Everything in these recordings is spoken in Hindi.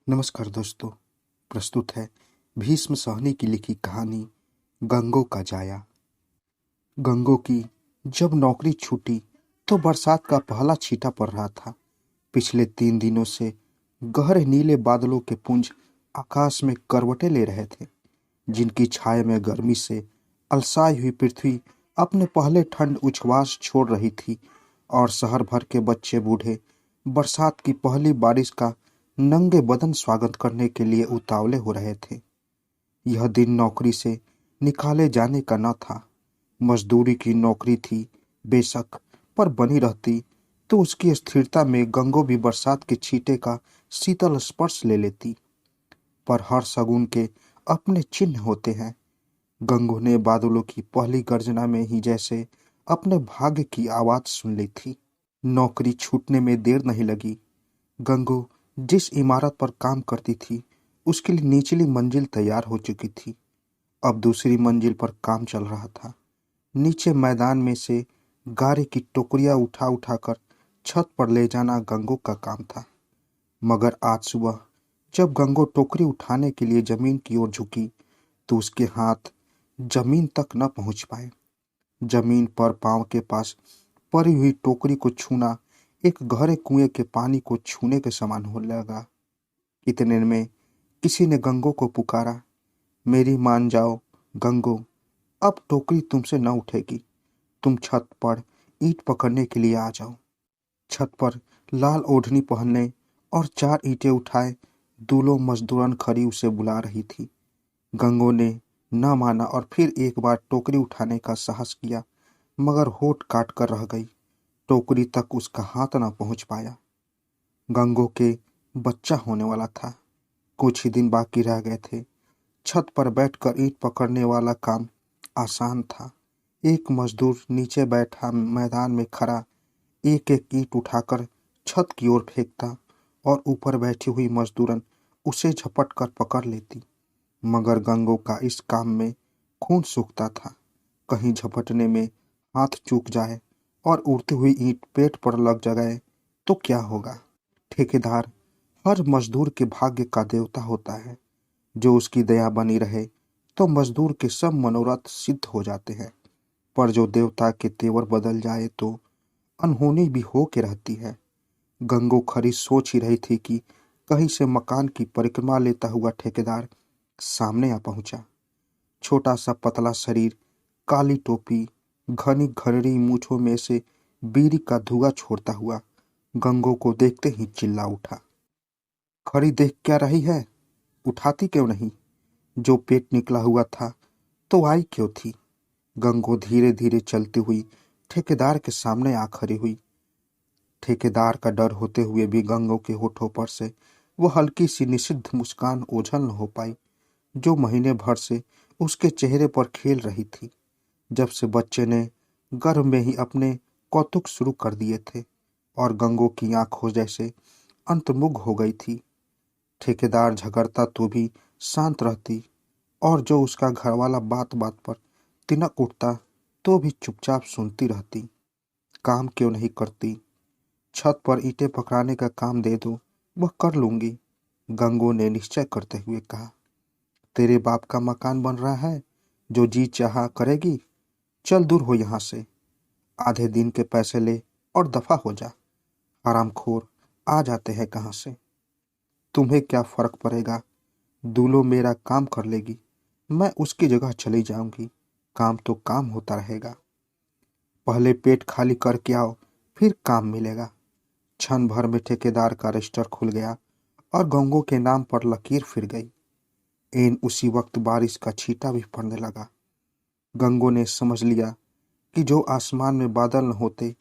नमस्कार दोस्तों। प्रस्तुत है भीष्म सहनी की लिखी कहानी गंगो का जाया। गंगो की जब नौकरी छूटी तो बरसात का पहला छींटा पड़ रहा था। पिछले 3 दिनों से गहरे नीले बादलों के पुंज आकाश में करवटें ले रहे थे, जिनकी छाया में गर्मी से अलसाई हुई पृथ्वी अपने पहले ठंड उच्छ्वास छोड़ रही थी और शहर भर के बच्चे बूढ़े बरसात की पहली बारिश का नंगे बदन स्वागत करने के लिए उतावले हो रहे थे। यह दिन नौकरी से निकाले जाने का न था। मजदूरी की नौकरी थी बेशक, पर बनी रहती तो उसकी स्थिरता में गंगो भी बरसात के छींटे का शीतल स्पर्श ले लेती। पर हर शगुन के अपने चिन्ह होते हैं। गंगू ने बादलों की पहली गर्जना में ही जैसे अपने भाग्य की आवाज सुन ली थी। नौकरी छूटने में देर नहीं लगी। गंगू जिस इमारत पर काम करती थी उसके लिए निचली मंजिल तैयार हो चुकी थी। अब दूसरी मंजिल पर काम चल रहा था। नीचे मैदान में से गारे की टोकरियां उठा उठाकर छत पर ले जाना गंगू का काम था। मगर आज सुबह जब गंगू टोकरी उठाने के लिए जमीन की ओर झुकी तो उसके हाथ जमीन तक न पहुंच पाए। जमीन पर पांव के पास पड़ी हुई टोकरी को छूना एक गहरे कुएं के पानी को छूने के समान हो लगा। इतने में किसी ने गंगो को पुकारा, मेरी मान जाओ गंगो, अब टोकरी तुमसे न उठेगी। तुम छत पर ईंट पकड़ने के लिए आ जाओ। छत पर लाल ओढ़नी पहनने और 4 ईंटें उठाए दूल्हों मजदूरन खड़ी उसे बुला रही थी। गंगो ने न माना और फिर एक बार टोकरी उठाने का साहस किया, मगर होठ काट कर रह गई। टोकरी तक उसका हाथ न पहुंच पाया। गंगो के बच्चा होने वाला था। कुछ ही दिन बाकी रह गए थे। छत पर बैठकर ईंट पकड़ने वाला काम आसान था। एक मजदूर नीचे बैठा मैदान में खड़ा एक एक ईंट उठाकर छत की ओर फेंकता और ऊपर बैठी हुई मजदूरन उसे झपट कर पकड़ लेती। मगर गंगो का इस काम में खून सूखता था। कहीं झपटने में हाथ चूक जाए और उड़ती हुई ईंट पेट पर लग जाए तो क्या होगा। ठेकेदार हर मजदूर के भाग्य का देवता होता है। जो उसकी दया बनी रहे तो मजदूर के सब मनोरथ सिद्ध हो जाते हैं, पर जो देवता के तेवर बदल जाए तो अनहोनी भी हो के रहती है। गंगो खरी सोच ही रही थी कि कहीं से मकान की परिक्रमा लेता हुआ ठेकेदार सामने आ पहुंचा। छोटा सा पतला शरीर, काली टोपी, घनी घरड़ी मूछों में से बीड़ी का धुआं छोड़ता हुआ गंगो को देखते ही चिल्ला उठा, खड़ी देख क्या रही है? उठाती क्यों नहीं? जो पेट निकला हुआ था तो आई क्यों थी? गंगो धीरे धीरे चलती हुई ठेकेदार के सामने आ खड़ी हुई। ठेकेदार का डर होते हुए भी गंगो के होठों पर से वह हल्की सी निषिद्ध मुस्कान ओझल न हो पाई, जो महीने भर से उसके चेहरे पर खेल रही थी, जब से बच्चे ने गर्भ में ही अपने कौतुक शुरू कर दिए थे और गंगो की आंखों जैसे अंतर्मुख हो गई थी। ठेकेदार झगड़ता तो भी शांत रहती और जो उसका घरवाला बात बात पर तिनक उठता तो भी चुपचाप सुनती रहती। काम क्यों नहीं करती? छत पर ईंटें पकड़ाने का काम दे दो, वह कर लूंगी, गंगो ने निश्चय करते हुए कहा। तेरे बाप का मकान बन रहा है, जो जी चाहा करेगी। चल दूर हो यहाँ से। आधे दिन के पैसे ले और दफा हो जा। हरामखोर आ जाते हैं कहाँ से। तुम्हें क्या फर्क पड़ेगा? दूल्हो मेरा काम कर लेगी, मैं उसकी जगह चली जाऊंगी। काम तो काम होता रहेगा। पहले पेट खाली करके आओ, फिर काम मिलेगा। क्षण भर में ठेकेदार का रजिस्टर खुल गया और गंगो के नाम पर लकीर फिर गई। एन उसी वक्त बारिश का छींटा भी पड़ने लगा। गंगो ने समझ लिया कि जो आसमान में बादल न होते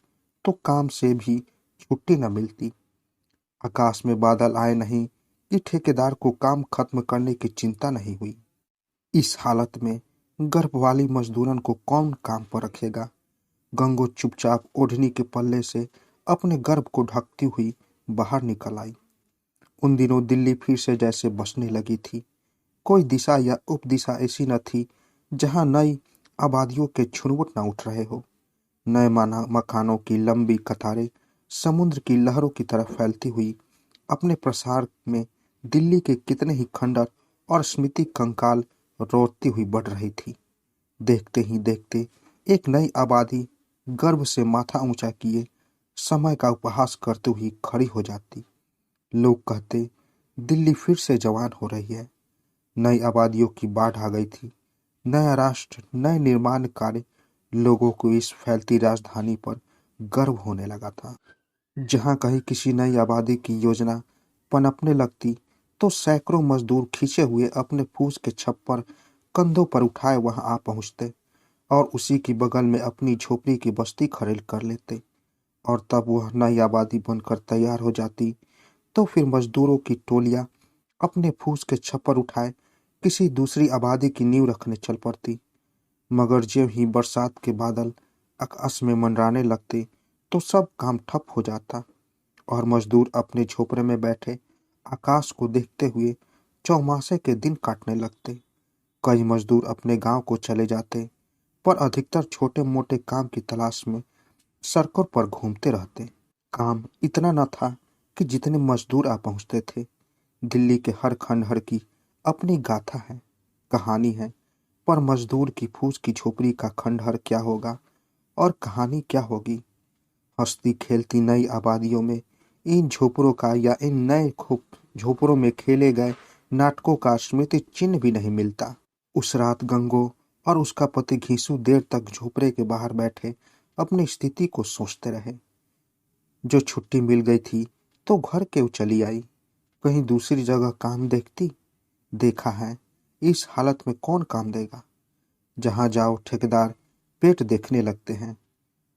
तो काम से भी छुट्टी न मिलती। आकाश में बादल आए नहीं कि ठेकेदार को काम खत्म करने की चिंता नहीं हुई। इस हालत में गर्भ वाली मजदूरन को कौन काम पर रखेगा? गंगो चुपचाप ओढ़नी के पल्ले से अपने गर्भ को ढकती हुई बाहर निकल आई। उन दिनों दिल्ली फिर से जैसे बसने लगी थी। कोई दिशा या उपदिशा ऐसी न थी जहां नई आबादियों के झुरमुट न उठ रहे हो। नए माना मकानों की लंबी कतारें समुद्र की लहरों की तरह फैलती हुई अपने प्रसार में दिल्ली के कितने ही खंडर और स्मृति कंकाल रोती हुई बढ़ रही थी। देखते ही देखते एक नई आबादी गर्व से माथा ऊंचा किए समय का उपहास करते हुए खड़ी हो जाती। लोग कहते, दिल्ली फिर से जवान हो रही है। नई आबादियों की बाढ़ आ गई थी। नया राष्ट्र, नए निर्माण कार्य। लोगों को इस फैलती राजधानी पर गर्व होने लगा था। जहां कहीं किसी नई आबादी की योजना पनपने लगती तो सैकड़ों मजदूर खींचे हुए अपने फूस के छप्पर कंधों पर उठाए वहां आ पहुंचते और उसी की बगल में अपनी झोपड़ी की बस्ती खड़े कर लेते। और तब वह नई आबादी बनकर तैयार हो जाती तो फिर मजदूरों की टोलियां अपने फूस के छप्पर उठाए किसी दूसरी आबादी की नींव रखने चल पड़ती। मगर जब ही बरसात के बादल आकाश में मंडराने लगते तो सब काम ठप हो जाता और मजदूर अपने झोपड़े में बैठे आकाश को देखते हुए चौमासे के दिन काटने लगते। कई मजदूर अपने गांव को चले जाते, पर अधिकतर छोटे मोटे काम की तलाश में सड़कों पर घूमते रहते। काम इतना न था कि जितने मजदूर आ पहुंचते थे। दिल्ली के हर खंडहर की अपनी गाथा है, कहानी है, पर मजदूर की फूस की झोपड़ी का खंडहर क्या होगा और कहानी क्या होगी। हंसती खेलती नई आबादियों में इन झोपड़ों का या इन नए झोपड़ों में खेले गए नाटकों का स्मृति चिन्ह भी नहीं मिलता। उस रात गंगो और उसका पति घीसू देर तक झोपड़े के बाहर बैठे अपनी स्थिति को सोचते रहे। जो छुट्टी मिल गई थी तो घर क्यों चली आई, कहीं दूसरी जगह काम देखती। देखा है, इस हालत में कौन काम देगा। जहां जाओ ठेकेदार पेट देखने लगते हैं।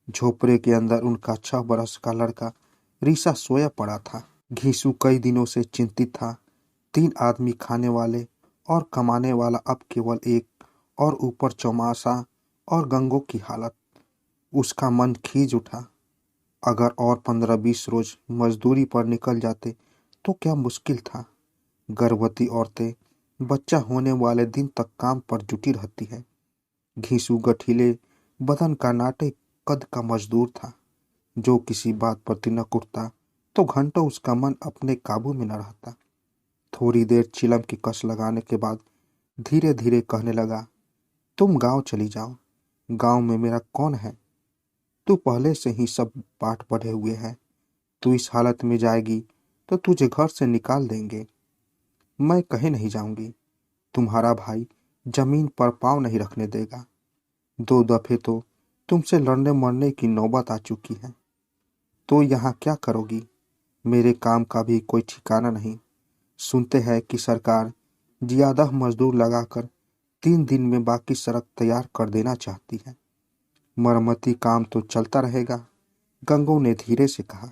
झोपड़े के अंदर उनका 6 बरस का लड़का रीसा सोया पड़ा था। घीसू कई दिनों से चिंतित था। 3 आदमी खाने वाले और कमाने वाला अब केवल एक, और ऊपर चौमासा और गंगों की हालत। उसका मन खींच उठा। अगर और 15-20 रोज मजदूरी पर निकल जाते तो क्या मुश्किल था। गर्भवती औरतें बच्चा होने वाले दिन तक काम पर जुटी रहती है। घीसू गठीले बदन का नाटे कद का मजदूर था। जो किसी बात पर तिनक उठता तो घंटों उसका मन अपने काबू में न रहता। थोड़ी देर चिलम की कस लगाने के बाद धीरे धीरे कहने लगा, तुम गांव चली जाओ। गांव में मेरा कौन है। तू पहले से ही सब पाठ पढ़े हुए है। तू इस हालत में जाएगी तो तुझे घर से निकाल देंगे। मैं कहीं नहीं जाऊंगी। तुम्हारा भाई जमीन पर पाँव नहीं रखने देगा। 2 दफे तो तुमसे लड़ने मरने की नौबत आ चुकी है। तो यहाँ क्या करोगी। मेरे काम का भी कोई ठिकाना नहीं। सुनते हैं कि सरकार ज्यादा मजदूर लगाकर 3 दिन में बाकी सड़क तैयार कर देना चाहती है। मरम्मती काम तो चलता रहेगा, गंगो ने धीरे से कहा।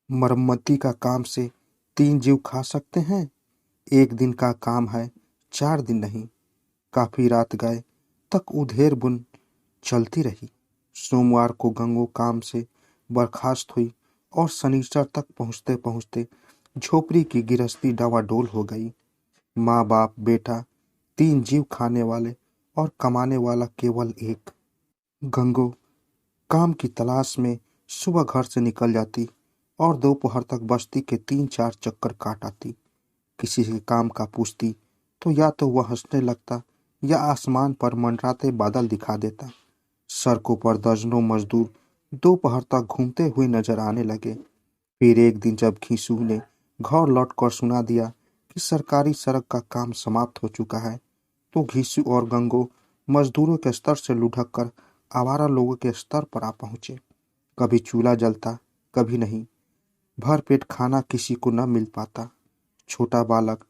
मरम्मती का काम से 3 जीव खा सकते हैं। एक दिन का काम है, 4 दिन नहीं। काफी रात गए तक उधेर बुन चलती रही। सोमवार को गंगो काम से बर्खास्त हुई और शनिचर तक पहुंचते पहुंचते झोपड़ी की गिरस्ती डावाडोल हो गई। माँ बाप बेटा, 3 जीव खाने वाले और कमाने वाला केवल एक। गंगो काम की तलाश में सुबह घर से निकल जाती और दोपहर तक बस्ती के 3-4 चक्कर काट आती। किसी के काम का पूछती तो या तो वह हंसने लगता या आसमान पर मंडराते बादल दिखा देता। सड़कों पर दर्जनों मजदूर दोपहर तक घूमते हुए नजर आने लगे। फिर एक दिन जब घीसू ने घर लौटकर सुना दिया कि सरकारी सड़क का काम समाप्त हो चुका है तो घीसू और गंगो मजदूरों के स्तर से लुढ़क कर आवारा लोगों के स्तर पर आ पहुंचे। कभी चूल्हा जलता, कभी नहीं। भर पेट खाना किसी को न मिल पाता। छोटा बालक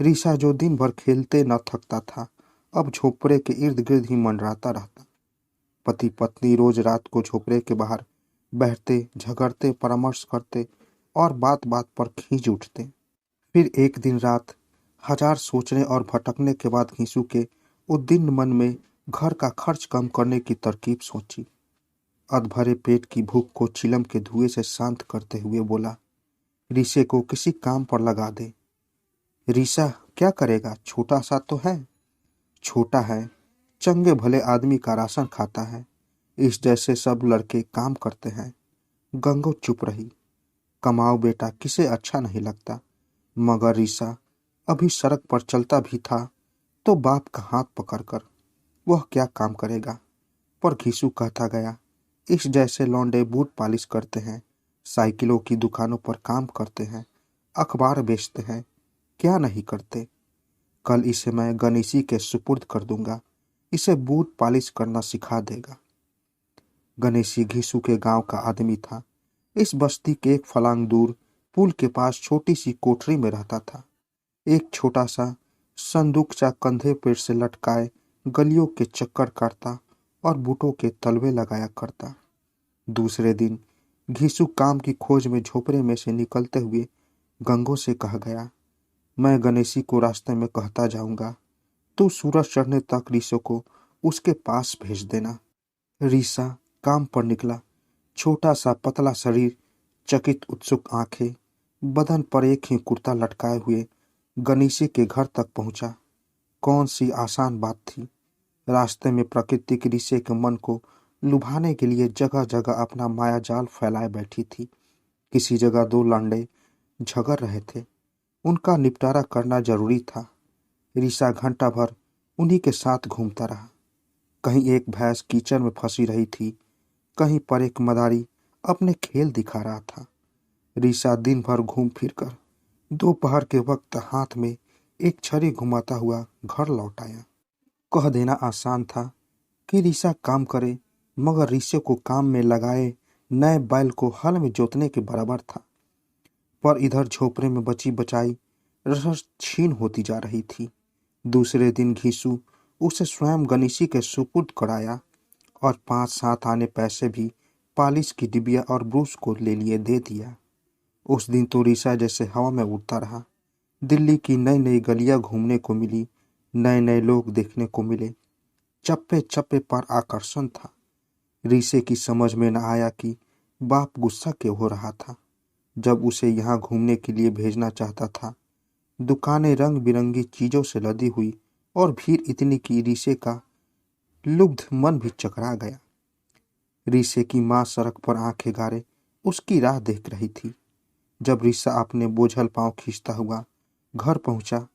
रीसा जो दिन भर खेलते न थकता था, अब झोपड़े के इर्द गिर्द ही मंडराता रहता। पति पत्नी रोज रात को झोपड़े के बाहर बैठते, झगड़ते, परामर्श करते और बात बात पर खींच उठते। फिर एक दिन रात हजार सोचने और भटकने के बाद घीसू के उद्विग्न मन में घर का खर्च कम करने की तरकीब सोची। अधभरे पेट की भूख को चिलम के धुएं से शांत करते हुए बोला, रीसे को किसी काम पर लगा दे। रीसा क्या करेगा, छोटा सा तो है। छोटा है, चंगे भले आदमी का राशन खाता है। इस जैसे सब लड़के काम करते हैं। गंगो चुप रही। कमाओ बेटा, किसे अच्छा नहीं लगता। मगर रीसा अभी सड़क पर चलता भी था तो बाप का हाथ पकड़कर वह क्या काम करेगा। पर घीसू कहता गया, इस जैसे लौंडे बूट पालिश करते हैं, साइकिलों की दुकानों पर काम करते हैं, अखबार बेचते हैं, क्या नहीं करते। कल इसे मैं गणेशी के सुपुर्द कर दूंगा, इसे बूट पालिश करना सिखा देगा। गणेशी घीसू के गांव का आदमी था। इस बस्ती के एक फलांग दूर पुल के पास छोटी सी कोठरी में रहता था। एक छोटा सा संदूकचा कंधे पर से लटकाए गलियों के चक्कर काटता और बूटों के तलवे लगाया करता। दूसरे दिन घीसू काम की खोज में झोपड़े में से निकलते हुए गंगो से कह गया, मैं गणेशी को रास्ते में कहता जाऊंगा, तू सूरज चढ़ने तक रीसो को उसके पास भेज देना। रीसा काम पर निकला। छोटा सा पतला शरीर, चकित उत्सुक आंखें, बदन पर एक ही कुर्ता लटकाए हुए गणेशी के घर तक पहुंचा। कौन सी आसान बात थी। रास्ते में प्रकृति ऋषि के मन को लुभाने के लिए जगह जगह अपना माया जाल फैलाए बैठी थी। किसी जगह दो लंडे झगड़ रहे थे, उनका निपटारा करना जरूरी था। ऋषा घंटा भर उन्हीं के साथ घूमता रहा। कहीं एक भैंस कीचड़ में फंसी रही थी, कहीं पर एक मदारी अपने खेल दिखा रहा था। ऋषा दिन भर घूम फिर कर दोपहर के वक्त हाथ में एक छड़ी घुमाता हुआ घर लौट आया। कह देना आसान था कि ऋषा काम करे, मगर ऋषि को काम में लगाए नए बैल को हल में जोतने के बराबर था। पर इधर झोपड़े में बची बचाई रस छीन होती जा रही थी। दूसरे दिन घीसू उसे स्वयं गणेशी के सुपुर्द कराया और 5-7 आने पैसे भी पालिश की डिबिया और ब्रूस को ले लिए दे दिया। उस दिन तो ऋषा जैसे हवा में उड़ता रहा। दिल्ली की नई नई गलियां घूमने को मिली, नए नए लोग देखने को मिले। चप्पे चप्पे पर आकर्षण था। ऋषि की समझ में न आया कि बाप गुस्सा क्यों हो रहा था जब उसे यहाँ घूमने के लिए भेजना चाहता था। दुकानें रंग बिरंगी चीजों से लदी हुई और भीड़ इतनी कि ऋषि का लुब्ध मन भी चकरा गया। ऋषि की माँ सड़क पर आंखें गारे उसकी राह देख रही थी। जब ऋषा अपने बोझल पांव खींचता हुआ घर पहुंचा,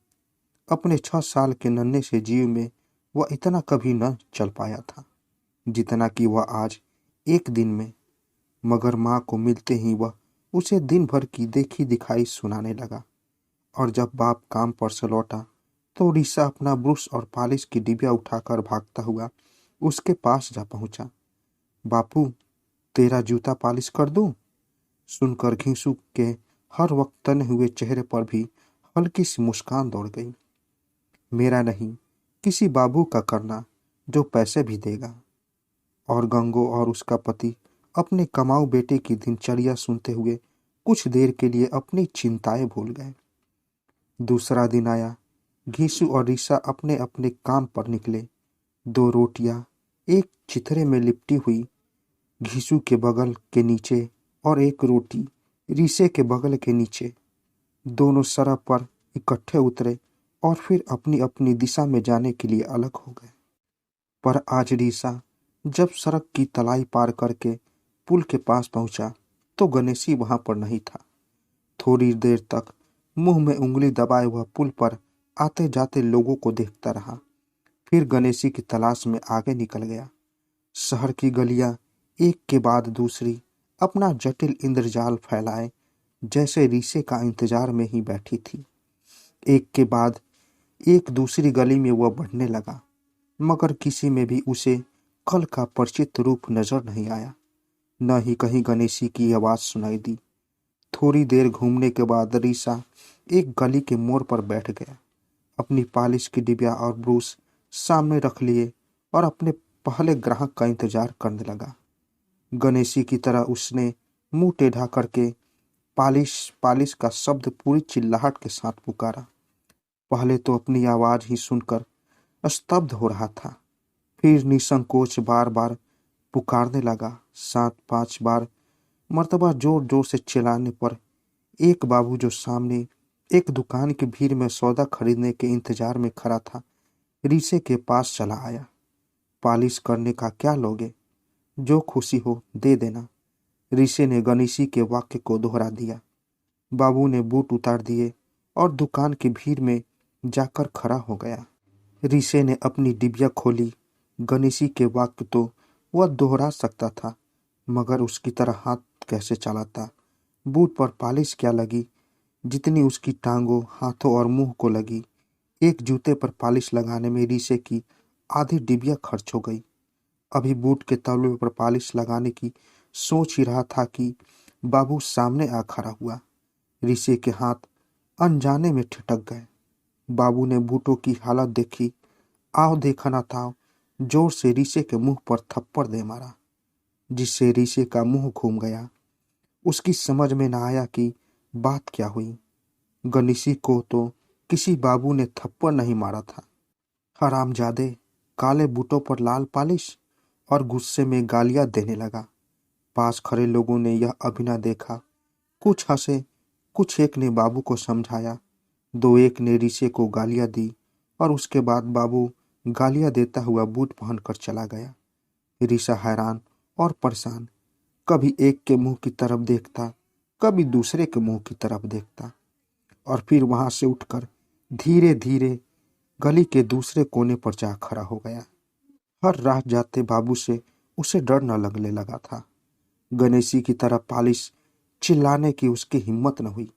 अपने 6 साल के नन्हे से जीव में वह इतना कभी न चल पाया था जितना कि वह आज एक दिन में। मगर माँ को मिलते ही वह उसे दिन भर की देखी दिखाई सुनाने लगा। और जब बाप काम पर से लौटा तो ऋषा अपना ब्रश और पालिश की डिबिया उठाकर भागता हुआ उसके पास जा पहुंचा। बापू, तेरा जूता पालिश कर दूं? सुनकर घीसू के हर वक्त तने हुए चेहरे पर भी हल्की सी मुस्कान दौड़ गई। मेरा नहीं, किसी बाबू का करना जो पैसे भी देगा। और गंगो और उसका पति अपने कमाऊ बेटे की दिनचर्या सुनते हुए कुछ देर के लिए अपनी चिंताएं भूल गए। दूसरा दिन आया। घीसू और ऋषा अपने अपने काम पर निकले। 2 रोटियां एक चिथरे में लिपटी हुई घीसू के बगल के नीचे और एक रोटी ऋषि के बगल के नीचे। दोनों सड़क पर इकट्ठे उतरे और फिर अपनी अपनी दिशा में जाने के लिए अलग हो गए। पर आज ऋषा जब सड़क की तलाई पार करके पुल के पास पहुंचा तो गणेशी वहां पर नहीं था। थोड़ी देर तक मुंह में उंगली दबाए वह पुल पर आते जाते लोगों को देखता रहा। फिर गणेशी की तलाश में आगे निकल गया। शहर की गलियां एक के बाद दूसरी अपना जटिल इंद्रजाल फैलाए जैसे ऋषि का इंतजार में ही बैठी थी। एक के बाद एक दूसरी गली में वह बढ़ने लगा, मगर किसी में भी उसे कल का परिचित रूप नजर नहीं आया। न ही कहीं गणेशी की आवाज सुनाई दी। थोड़ी देर घूमने के बाद ऋषा एक गली के मोड़ पर बैठ गया। अपनी पालिश की डिबिया और ब्रूस सामने रख लिए और अपने पहले ग्राहक का इंतजार करने लगा। गणेशी की तरह उसने मुंह टेढ़ा करके पालिश पालिश का शब्द पूरी चिल्लाहट के साथ पुकारा। पहले तो अपनी आवाज ही सुनकर स्तब्ध हो रहा था, फिर निसंकोच बार बार पुकारने लगा। 7-5 बार मर्तबा जोर जोर से चिल्लाने पर एक बाबू जो सामने एक दुकान की भीड़ में सौदा खरीदने के इंतजार में खड़ा था, ऋषि के पास चला आया। पालिश करने का क्या लोगे? जो खुशी हो दे देना। ऋषि ने गणेशी के वाक्य को दोहरा दिया। बाबू ने बूट उतार दिए और दुकान की भीड़ में जाकर खड़ा हो गया। ऋषि ने अपनी डिबिया खोली। गणेशी के वाक्य तो वह दोहरा सकता था, मगर उसकी तरह हाथ कैसे चलाता। बूट पर पालिश क्या लगी जितनी उसकी टांगों, हाथों और मुंह को लगी। एक जूते पर पालिश लगाने में ऋषि की आधी डिबिया खर्च हो गई। अभी बूट के तलवे पर पालिश लगाने की सोच ही रहा था कि बाबू सामने आ खड़ा हुआ। ऋषि के हाथ अनजाने में ठिठक गए। बाबू ने बूटों की हालत देखी। आओ देखा न था, जोर से ऋषि के मुंह पर थप्पड़ दे मारा, जिससे ऋषि का मुंह घूम गया। उसकी समझ में न आया कि बात क्या हुई। गणेशी को तो किसी बाबू ने थप्पड़ नहीं मारा था। हरामजादे, काले बूटों पर लाल पालिश, और गुस्से में गालियां देने लगा। पास खड़े लोगों ने यह अभिनय देखा। कुछ हंसे, कुछ एक ने बाबू को समझाया, दो एक ने ऋषि को गालियां दी, और उसके बाद बाबू गालियां देता हुआ बूट पहनकर चला गया। ऋषि हैरान और परेशान, कभी एक के मुंह की तरफ देखता, कभी दूसरे के मुंह की तरफ देखता, और फिर वहां से उठकर धीरे धीरे गली के दूसरे कोने पर जा खड़ा हो गया। हर राह जाते बाबू से उसे डर न लगने लगा था। गणेशी की तरह पालिश चिल्लाने की उसकी हिम्मत न हुई।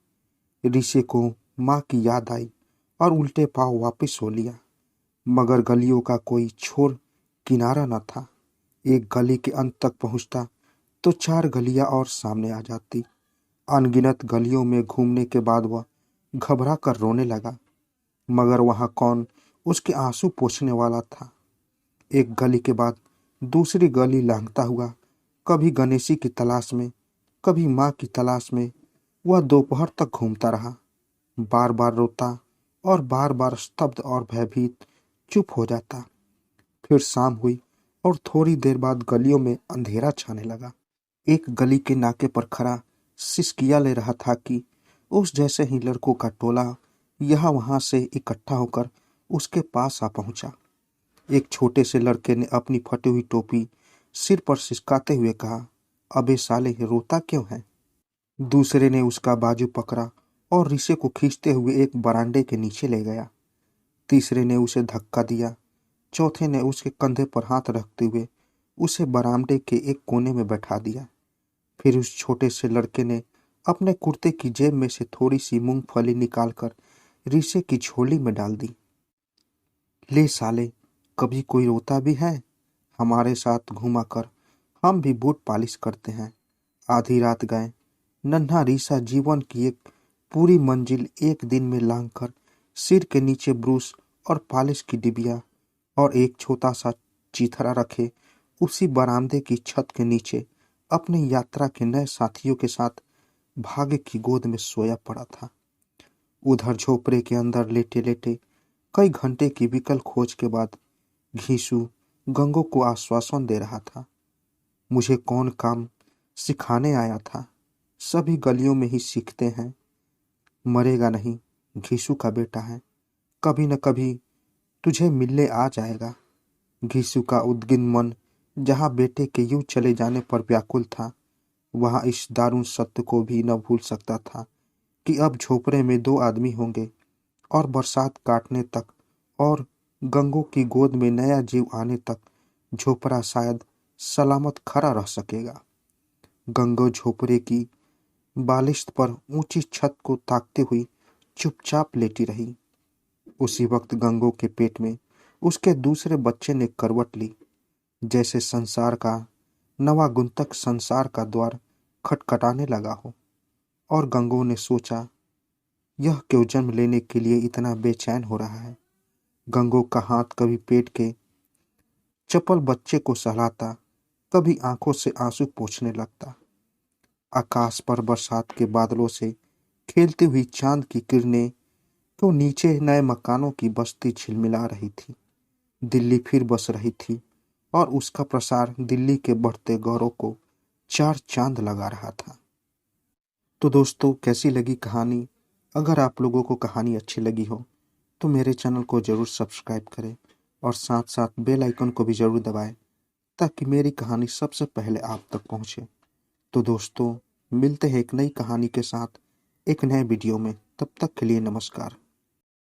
ऋषि को माँ की याद आई और उल्टे पांव वापस हो लिया, मगर गलियों का कोई छोर किनारा न था। एक गली के अंत तक पहुंचता तो चार गलियां और सामने आ जाती। अनगिनत गलियों में घूमने के बाद वह घबरा कर रोने लगा, मगर वहां कौन उसके आंसू पोंछने वाला था। एक गली के बाद दूसरी गली लांघता हुआ, कभी गणेशी की तलाश में, कभी माँ की तलाश में, वह दोपहर तक घूमता रहा। बार बार रोता और बार बार स्तब्ध और भयभीत चुप हो जाता। फिर शाम हुई और थोड़ी देर बाद गलियों में अंधेरा छाने लगा। एक गली के नाके पर खड़ा सिसकिया ले रहा था कि उस जैसे ही लड़कों का टोला यहाँ वहां से इकट्ठा होकर उसके पास आ पहुंचा। एक छोटे से लड़के ने अपनी फटी हुई टोपी सिर पर सिसकाते हुए कहा, अबे साले, रोता क्यों है? दूसरे ने उसका बाजू पकड़ा और ऋषि को खींचते हुए एक बरामदे के नीचे ले गया। तीसरे ने उसे धक्का दिया। चौथे ने उसके कंधे पर हाथ रखते हुए उसे बरामदे के एक कोने में बैठा दिया। फिर उस छोटे से लड़के ने अपने कुर्ते की जेब में से थोड़ी सी मूंगफली निकालकर ऋषि की झोली में डाल दी। ले साले, कभी कोई रोता भी है? हमारे साथ घुमा कर, हम भी बूट पालिश करते हैं। आधी रात गए। नन्हा ऋषा जीवन की एक पूरी मंजिल एक दिन में लांघ कर सिर के नीचे ब्रूस और पालिश की डिबिया और एक छोटा सा चीथड़ा रखे उसी बरामदे की छत के नीचे अपनी यात्रा के नए साथियों के साथ भाग्य की गोद में सोया पड़ा था। उधर झोपड़े के अंदर लेटे लेटे कई घंटे की विकल खोज के बाद घीसू गंगो को आश्वासन दे रहा था। मुझे कौन काम सिखाने आया था? सभी गलियों में ही सीखते हैं। मरेगा नहीं, घीसू का बेटा है, कभी न कभी तुझे मिलने आ जाएगा। घीसू का उद्गिन मन जहाँ बेटे के यूं चले जाने पर व्याकुल था, वहां इस दारुण सत्य को भी न भूल सकता था कि अब झोपड़े में दो आदमी होंगे और बरसात काटने तक और गंगो की गोद में नया जीव आने तक झोपड़ा शायद सलामत खड़ा रह सकेगा। गंगो झोपड़े की बालिश्त पर ऊंची छत को ताकते हुई चुपचाप लेटी रही। उसी वक्त गंगो के पेट में उसके दूसरे बच्चे ने करवट ली, जैसे संसार का नवागुंतक संसार का द्वार खटखटाने लगा हो। और गंगो ने सोचा, यह क्यों जन्म लेने के लिए इतना बेचैन हो रहा है। गंगो का हाथ कभी पेट के चपल बच्चे को सहलाता, कभी आंखों से आंसू पोंछने लगता। आकाश पर बरसात के बादलों से खेलती हुई चांद की किरणें तो नीचे नए मकानों की बस्ती झिलमिला रही थी। दिल्ली फिर बस रही थी और उसका प्रसार दिल्ली के बढ़ते गौरव को चार चांद लगा रहा था। तो दोस्तों, कैसी लगी कहानी? अगर आप लोगों को कहानी अच्छी लगी हो तो मेरे चैनल को ज़रूर सब्सक्राइब करें और साथ साथ बेल आइकन को भी ज़रूर दबाएं, ताकि मेरी कहानी सबसे पहले आप तक पहुंचे। तो दोस्तों, मिलते हैं एक नई कहानी के साथ एक नए वीडियो में। तब तक के लिए नमस्कार।